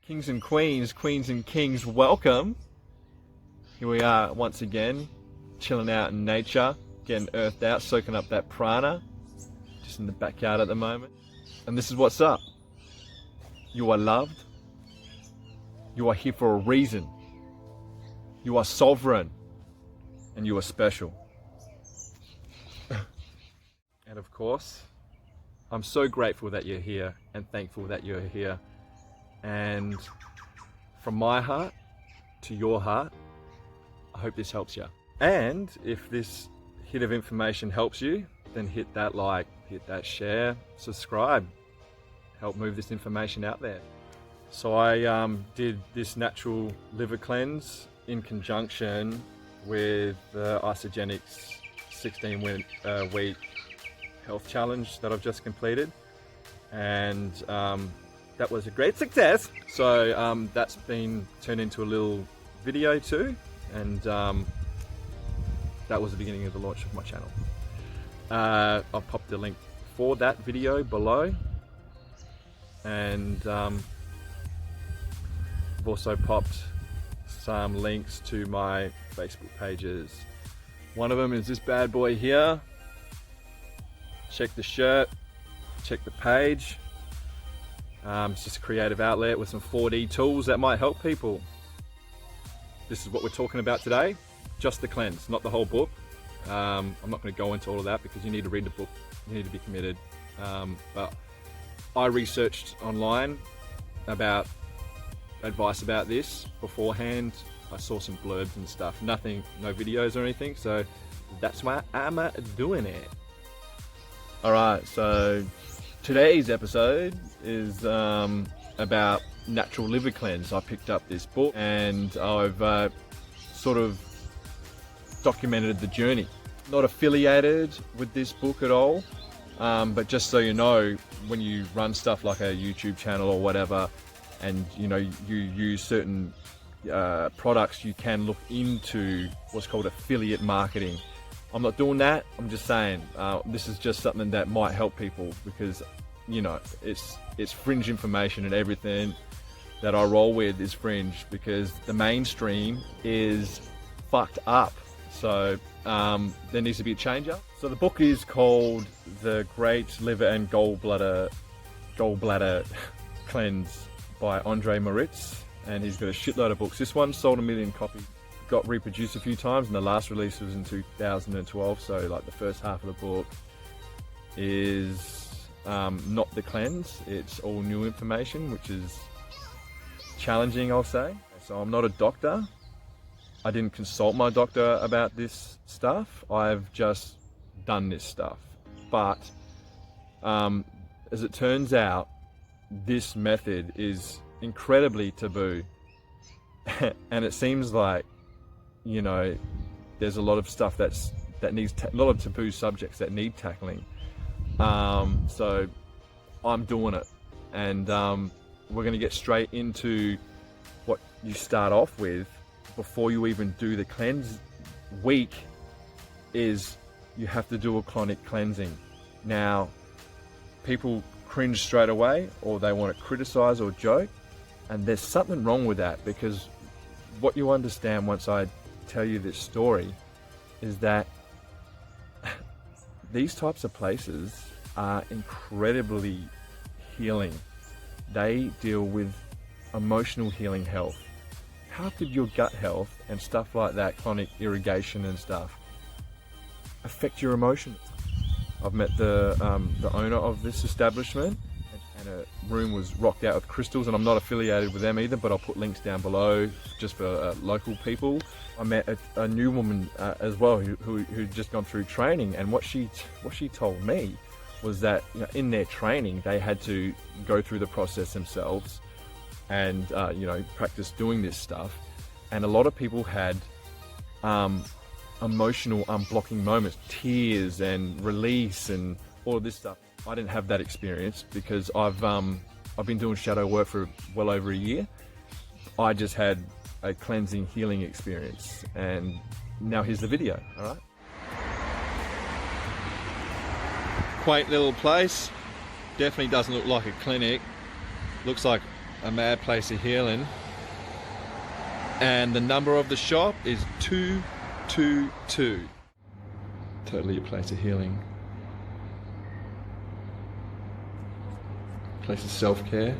Kings and queens, queens and kings, welcome. Here we are once again, chilling out in nature, getting earthed out, soaking up that prana, just in the backyard at the moment. And this is what's up. You are loved. You are here for a reason. You are sovereign. And you are special. And of course, I'm so grateful that you're here and thankful that you're here. And from my heart to your heart, I hope this helps you. And if this hit of information helps you, then hit that like, hit that share, subscribe, help move this information out there. So I did this natural liver cleanse in conjunction with the Isagenix 16-week health challenge that I've just completed. And that was a great success. So that's been turned into a little video too. And that was the beginning of the launch of my channel. I'll pop the link for that video below. And I've also popped some links to my Facebook pages. One of them is this bad boy here. Check the shirt, check the page. It's just a creative outlet with some 4D tools that might help people. This is what we're talking about today, just the cleanse, not the whole book. I'm not going to go into all of that because you need to read the book, you need to be committed. But I researched online about advice about this beforehand. I saw some blurbs and stuff, no videos or anything, so that's why I'm doing it. Alright, so today's episode is about natural liver cleanse. I picked up this book and I've sort of documented the journey. Not affiliated with this book at all, but just so you know, when you run stuff like a YouTube channel or whatever, and you know you use certain products, you can look into what's called affiliate marketing. I'm not doing that. I'm just saying this is just something that might help people because you know it's fringe information, and everything that I roll with is fringe because the mainstream is fucked up. So there needs to be a change up. So the book is called The Great Liver and Gallbladder Cleanse by Andre Moritz, and he's got a shitload of books. This one sold 1 million copies, got reproduced a few times, and the last release was in 2012. So like the first half of the book is not the cleanse, it's all new information, which is challenging, I'll say. So I'm not a doctor. I didn't consult my doctor about this stuff. I've just done this stuff. But as it turns out, this method is incredibly taboo. And it seems like, you know, there's a lot of stuff that needs a lot of taboo subjects that need tackling. So I'm doing it, and we're going to get straight into what you start off with before you even do the cleanse week. Is you have to do a chronic cleansing. Now, people cringe straight away, or they want to criticize or joke, and there's something wrong with that, because what you understand once I tell you this story is that these types of places are incredibly healing. They deal with emotional healing health. How could your gut health and stuff like that, chronic irrigation and stuff, affect your emotions? I've met the owner of this establishment, and a room was rocked out with crystals, and I'm not affiliated with them either, but I'll put links down below just for local people. I met a new woman as well who'd just gone through training, and what she told me was that, you know, in their training they had to go through the process themselves and you know, practice doing this stuff, and a lot of people had emotional unblocking moments, tears and release and all of this stuff. I didn't have that experience because I've been doing shadow work for well over a year. I just had a cleansing, healing experience, and now here's the video. All right. Quaint little place. Definitely doesn't look like a clinic. Looks like a mad place of healing. And the number of the shop is 222. Totally a place of healing. Place of self-care.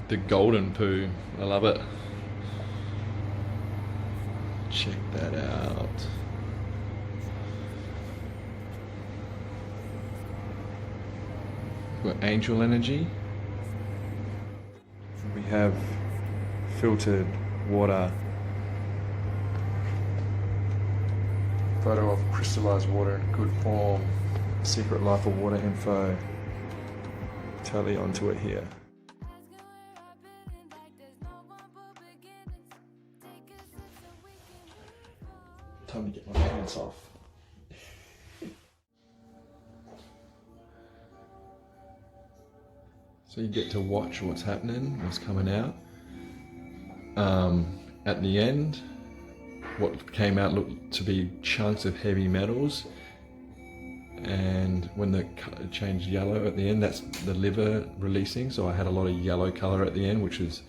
The golden poo, I love it. Check that out. We've got angel energy. We have filtered water. Photo of crystallized water in good form. Secret life of water info. Totally onto it here. Time to get my pants off. So you get to watch what's happening, what's coming out. At the end, what came out looked to be chunks of heavy metals. And when the colour changed yellow at the end, that's the liver releasing. So I had a lot of yellow color at the end, which is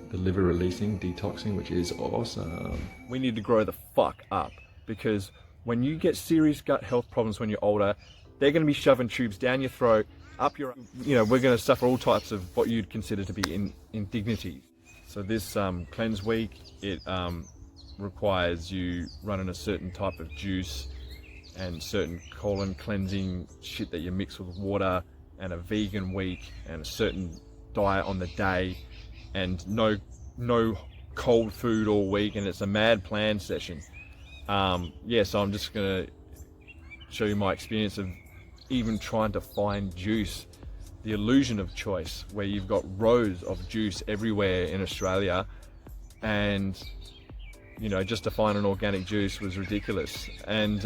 the liver releasing, detoxing, which is awesome. We need to grow the fuck up, because when you get serious gut health problems when you're older, they're going to be shoving tubes down your throat, up your, we're going to suffer all types of what you'd consider to be indignities. So this cleanse week, it requires you running a certain type of juice and certain colon cleansing shit that you mix with water, and a vegan week, and a certain diet on the day, and no cold food all week, and it's a mad plan session. So I'm just gonna show you my experience of even trying to find juice, the illusion of choice, where you've got rows of juice everywhere in Australia, and just to find an organic juice was ridiculous. And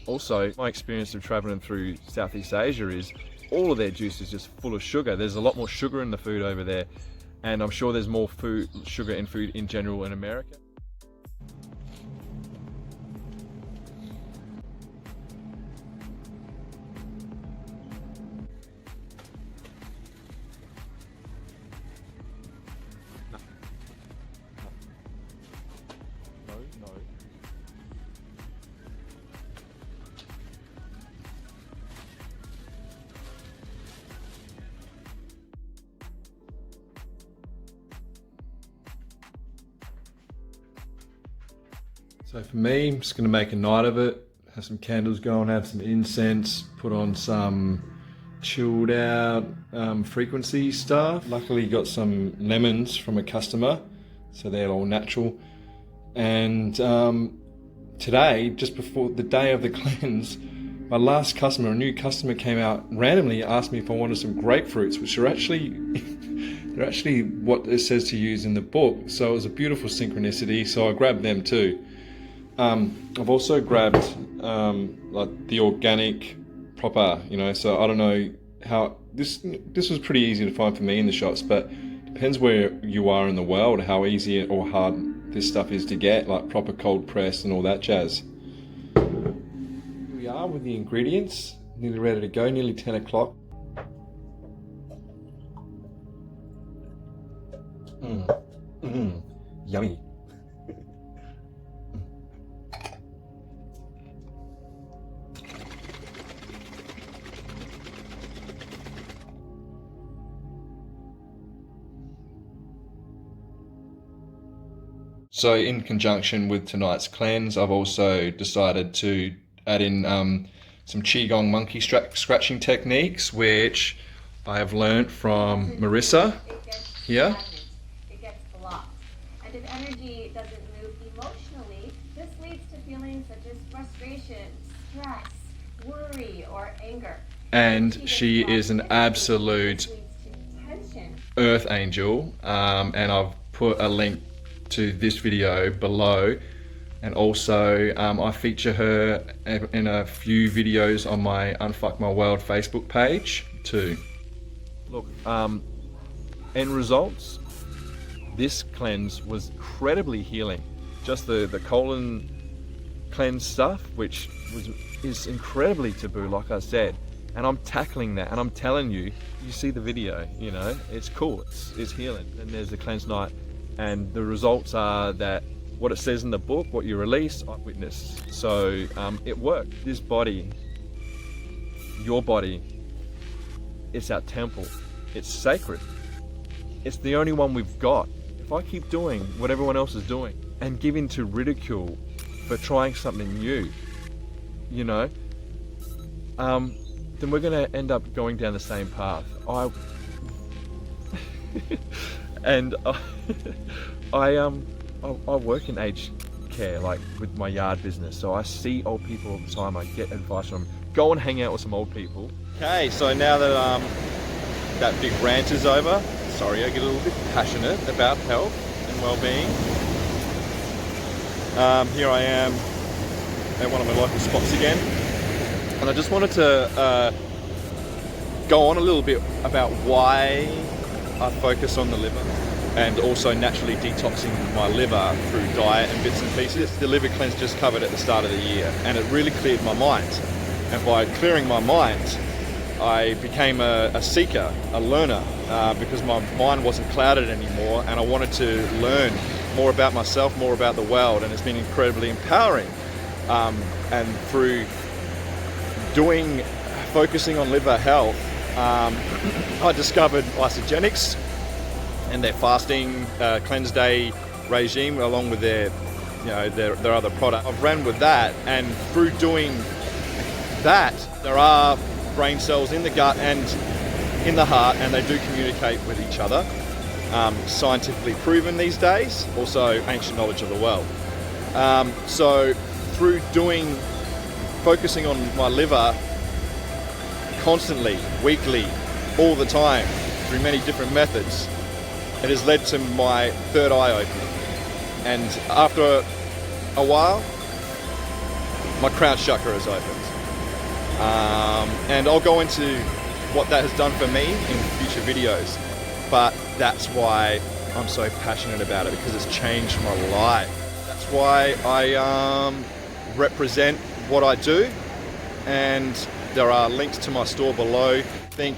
also my experience of traveling through Southeast Asia is all of their juice is just full of sugar. There's a lot more sugar in the food over there, and I'm sure there's more sugar in food in general in America. No. So for me, I'm just going to make a night of it, have some candles going, have some incense, put on some chilled out frequency stuff. Luckily got some lemons from a customer, so they're all natural. And today, just before the day of the cleanse, my last customer, a new customer, came out randomly, asked me if I wanted some grapefruits, which are actually they're actually what it says to use in the book. So it was a beautiful synchronicity, so I grabbed them too. I've also grabbed like the organic proper, so I don't know how this was pretty easy to find for me in the shops, but depends where you are in the world how easy or hard this stuff is to get, like proper cold press and all that jazz. Here we are with the ingredients, nearly ready to go, nearly 10 o'clock. Yummy. So in conjunction with tonight's cleanse, I've also decided to add in some Qigong monkey scratching techniques, which I have learnt from Marissa here. It gets blocked. And if energy doesn't move emotionally, this leads to feelings such as frustration, stress, worry, or anger. And she is an absolute earth angel, and I've put a link to this video below, and also I feature her in a few videos on my Unfuck My World Facebook page too. Look, end results, this cleanse was incredibly healing. Just the colon cleanse stuff, which is incredibly taboo, like I said, and I'm tackling that, and I'm telling you, you see the video, you know, it's cool, it's healing. Then there's the cleanse night, and the results are that what it says in the book, what you release, I witnessed. So it worked. This body, your body, it's our temple. It's sacred. It's the only one we've got. If I keep doing what everyone else is doing and give in to ridicule for trying something new, you know, then we're going to end up going down the same path. I work in aged care, like with my yard business, so I see old people all the time. I get advice from them. Go and hang out with some old people. Okay, so now that that big rant is over, sorry, I get a little bit passionate about health and well-being. Here I am at one of my local spots again, and I just wanted to go on a little bit about why I focus on the liver, and also naturally detoxing my liver through diet and bits and pieces. The liver cleanse just covered at the start of the year, and it really cleared my mind. And by clearing my mind, I became a seeker, a learner, because my mind wasn't clouded anymore, and I wanted to learn more about myself, more about the world, and it's been incredibly empowering. And through focusing on liver health, I discovered Isagenix and their fasting cleanse day regime, along with their other product. I've ran with that, and through doing that, there are brain cells in the gut and in the heart, and they do communicate with each other. Scientifically proven these days, also ancient knowledge of the world. So through focusing on my liver constantly, weekly, all the time, through many different methods, it has led to my third eye opening. And after a while, my crown chakra has opened. And I'll go into what that has done for me in future videos, but that's why I'm so passionate about it, because it's changed my life. That's why I represent what I do, and there are links to my store below. I think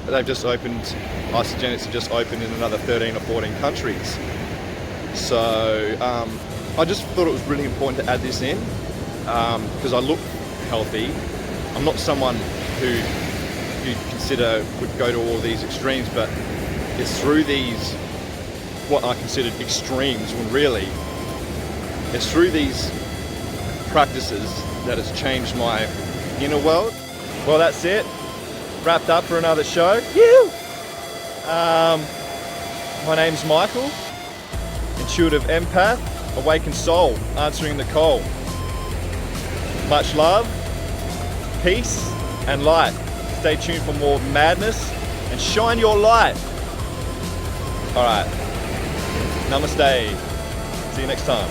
they've just opened, Isagenix have just opened in another 13 or 14 countries. So I just thought it was really important to add this in, because I look healthy. I'm not someone who you'd consider would go to all these extremes, but it's through these, what I considered extremes, when really it's through these practices that has changed my inner world. Well, that's it. Wrapped up for another show. My name's Michael, intuitive empath, awakened soul, answering the call. Much love, peace, and light. Stay tuned for more madness and shine your light. All right. Namaste. See you next time.